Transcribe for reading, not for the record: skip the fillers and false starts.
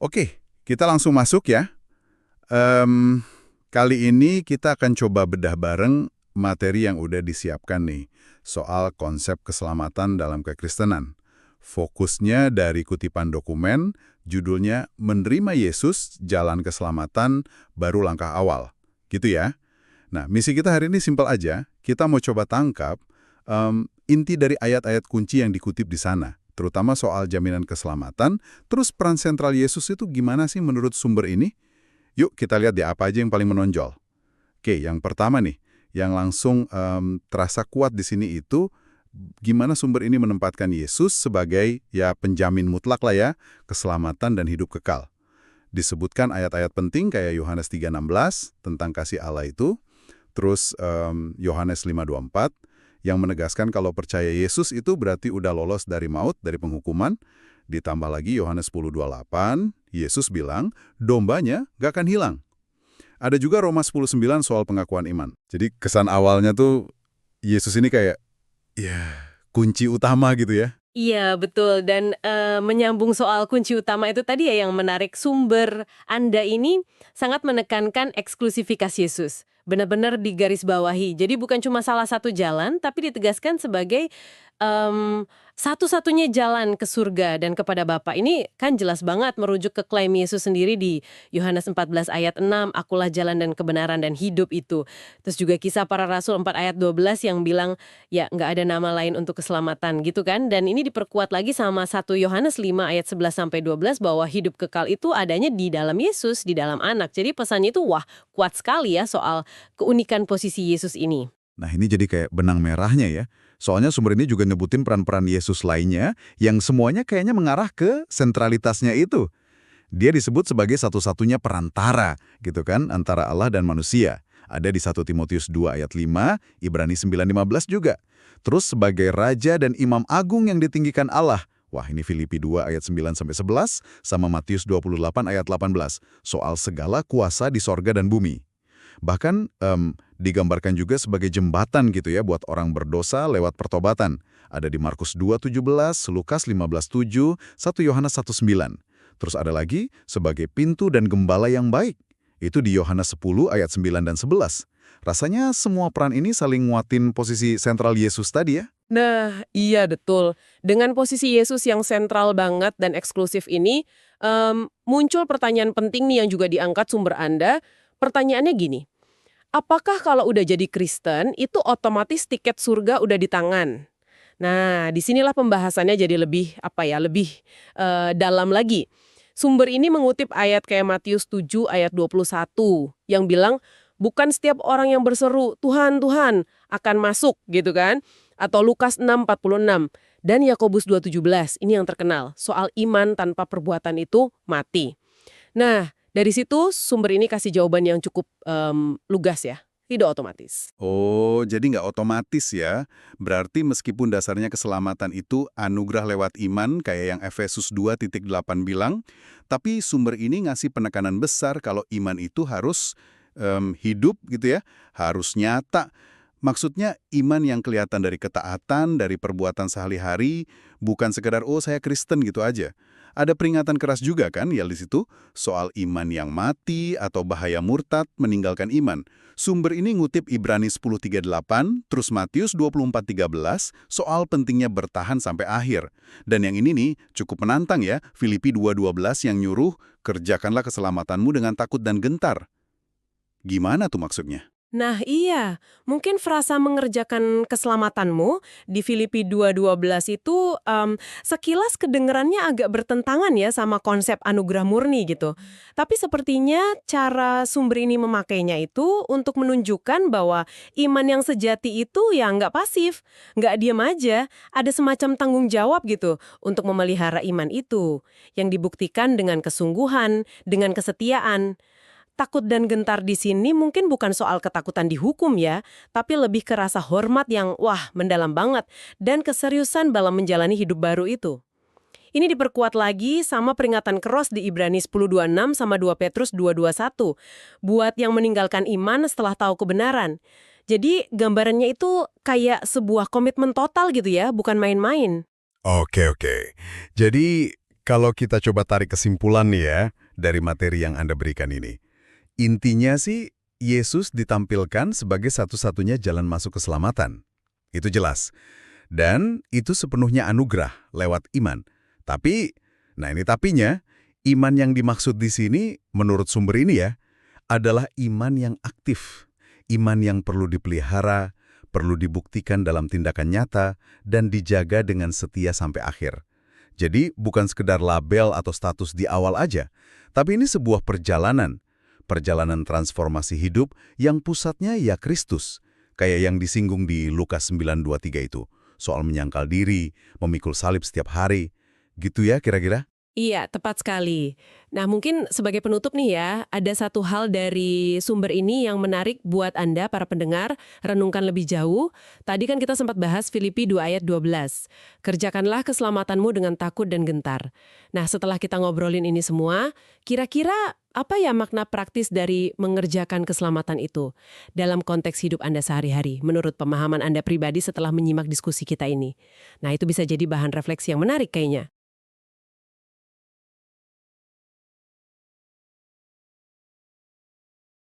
Oke, kita langsung masuk ya. Em, Kali ini kita akan coba bedah bareng materi yang udah disiapkan nih, soal konsep keselamatan dalam kekristenan. Fokusnya dari kutipan dokumen, judulnya Menerima Yesus, Jalan Keselamatan, Baru Langkah Awal. Gitu ya. Nah, misi kita hari ini simpel aja. Kita mau coba tangkap inti dari ayat-ayat kunci yang dikutip di sana, terutama soal jaminan keselamatan. Terus peran sentral Yesus itu gimana sih menurut sumber ini? Yuk kita lihat deh apa aja yang paling menonjol. Oke, yang pertama nih, yang langsung terasa kuat di sini itu gimana sumber ini menempatkan Yesus sebagai ya penjamin mutlak lah ya, keselamatan dan hidup kekal. Disebutkan ayat-ayat penting kayak Yohanes 3:16 tentang kasih Allah itu, terus Yohanes 5:24 yang menegaskan kalau percaya Yesus itu berarti udah lolos dari maut, dari penghukuman. Ditambah lagi Yohanes 10:28, Yesus bilang, dombanya gak akan hilang. Ada juga Roma 10:9 soal pengakuan iman. Jadi kesan awalnya tuh Yesus ini kayak, ya kunci utama gitu ya. Iya, betul. Dan menyambung soal kunci utama itu tadi ya yang menarik, sumber Anda ini sangat menekankan eksklusifitas Yesus. Benar-benar digarisbawahi. Jadi bukan cuma salah satu jalan, tapi ditegaskan sebagai satu-satunya jalan ke surga dan kepada Bapa. Ini kan jelas banget merujuk ke klaim Yesus sendiri di Yohanes 14 ayat 6, akulah jalan dan kebenaran dan hidup itu. Terus juga kisah para rasul 4 ayat 12 yang bilang, ya, nggak ada nama lain untuk keselamatan gitu kan. Dan ini diperkuat lagi sama 1 Yohanes 5 ayat 11-12 bahwa hidup kekal itu adanya di dalam Yesus, di dalam anak. Jadi pesannya itu wah kuat sekali ya soal keunikan posisi Yesus ini. Nah ini jadi kayak benang merahnya ya. Soalnya sumber ini juga nyebutin peran-peran Yesus lainnya yang semuanya kayaknya mengarah ke sentralitasnya itu. Dia disebut sebagai satu-satunya perantara gitu kan antara Allah dan manusia. Ada di 1 Timotius 2 ayat 5, Ibrani 9:15 juga. Terus sebagai raja dan imam agung yang ditinggikan Allah. Wah, ini Filipi 2 ayat 9-11 sama Matius 28 ayat 18 soal segala kuasa di sorga dan bumi. Bahkan digambarkan juga sebagai jembatan gitu ya buat orang berdosa lewat pertobatan. Ada di Markus 2:17, Lukas 15:7, 1 Yohanes 1:9. Terus ada lagi sebagai pintu dan gembala yang baik. Itu di Yohanes 10 ayat 9 dan 11. Rasanya semua peran ini saling nguatin posisi sentral Yesus tadi ya. Nah, iya betul. Dengan posisi Yesus yang sentral banget dan eksklusif ini, muncul pertanyaan penting nih yang juga diangkat sumber Anda. Pertanyaannya gini, apakah kalau udah jadi Kristen, itu otomatis tiket surga udah di tangan? Nah, disinilah pembahasannya jadi lebih, lebih dalam lagi. Sumber ini mengutip ayat kayak Matius 7 ayat 21, yang bilang, bukan setiap orang yang berseru, Tuhan, Tuhan, akan masuk, gitu kan? Atau Lukas 6:46, dan Yakobus 2:17, ini yang terkenal, soal iman tanpa perbuatan itu mati. Nah, dari situ sumber ini kasih jawaban yang cukup lugas ya, tidak otomatis. Oh, jadi nggak otomatis ya. Berarti meskipun dasarnya keselamatan itu anugerah lewat iman, kayak yang Efesus 2:8 bilang, tapi sumber ini ngasih penekanan besar kalau iman itu harus hidup gitu ya, harus nyata. Maksudnya iman yang kelihatan dari ketaatan, dari perbuatan sehari-hari, bukan sekedar oh saya Kristen gitu aja. Ada peringatan keras juga kan ya di situ soal iman yang mati atau bahaya murtad meninggalkan iman. Sumber ini ngutip Ibrani 10:38, terus Matius 24:13 soal pentingnya bertahan sampai akhir. Dan yang ini nih cukup menantang ya, Filipi 2:12 yang nyuruh kerjakanlah keselamatanmu dengan takut dan gentar. Gimana tuh maksudnya? Nah iya, mungkin frasa mengerjakan keselamatanmu di Filipi 2:12 itu sekilas kedengerannya agak bertentangan ya sama konsep anugerah murni gitu. Tapi sepertinya cara sumber ini memakainya itu untuk menunjukkan bahwa iman yang sejati itu ya nggak pasif, nggak diam aja, ada semacam tanggung jawab gitu untuk memelihara iman itu, yang dibuktikan dengan kesungguhan, dengan kesetiaan. Takut dan gentar di sini mungkin bukan soal ketakutan dihukum ya, tapi lebih ke rasa hormat yang wah mendalam banget dan keseriusan dalam menjalani hidup baru itu. Ini diperkuat lagi sama peringatan keros di Ibrani 10:26 sama 2 Petrus 2:21 buat yang meninggalkan iman setelah tahu kebenaran. Jadi gambarannya itu kayak sebuah komitmen total gitu ya, bukan main-main. Oke, oke. Jadi Kalau kita coba tarik kesimpulan nih ya, dari materi yang Anda berikan ini. Intinya sih, Yesus ditampilkan sebagai satu-satunya jalan masuk keselamatan. Itu jelas. Dan itu sepenuhnya anugerah lewat iman. Tapi, nah ini tapinya, iman yang dimaksud di sini, menurut sumber ini ya, adalah iman yang aktif. Iman yang perlu dipelihara, perlu dibuktikan dalam tindakan nyata, dan dijaga dengan setia sampai akhir. Jadi bukan sekedar label atau status di awal aja, tapi ini sebuah perjalanan. Perjalanan transformasi hidup yang pusatnya ya Kristus. Kayak yang disinggung di Lukas 9:23 itu. Soal menyangkal diri, memikul salib setiap hari. Gitu ya kira-kira? Iya, tepat sekali. Nah, mungkin sebagai penutup nih ya, ada satu hal dari sumber ini yang menarik buat Anda, para pendengar, renungkan lebih jauh. Tadi kan kita sempat bahas Filipi 2 ayat 12. Kerjakanlah keselamatanmu dengan takut dan gentar. Nah, setelah kita ngobrolin ini semua, kira-kira apa ya makna praktis dari mengerjakan keselamatan itu dalam konteks hidup Anda sehari-hari, menurut pemahaman Anda pribadi setelah menyimak diskusi kita ini? Nah, itu bisa jadi bahan refleksi yang menarik kayaknya.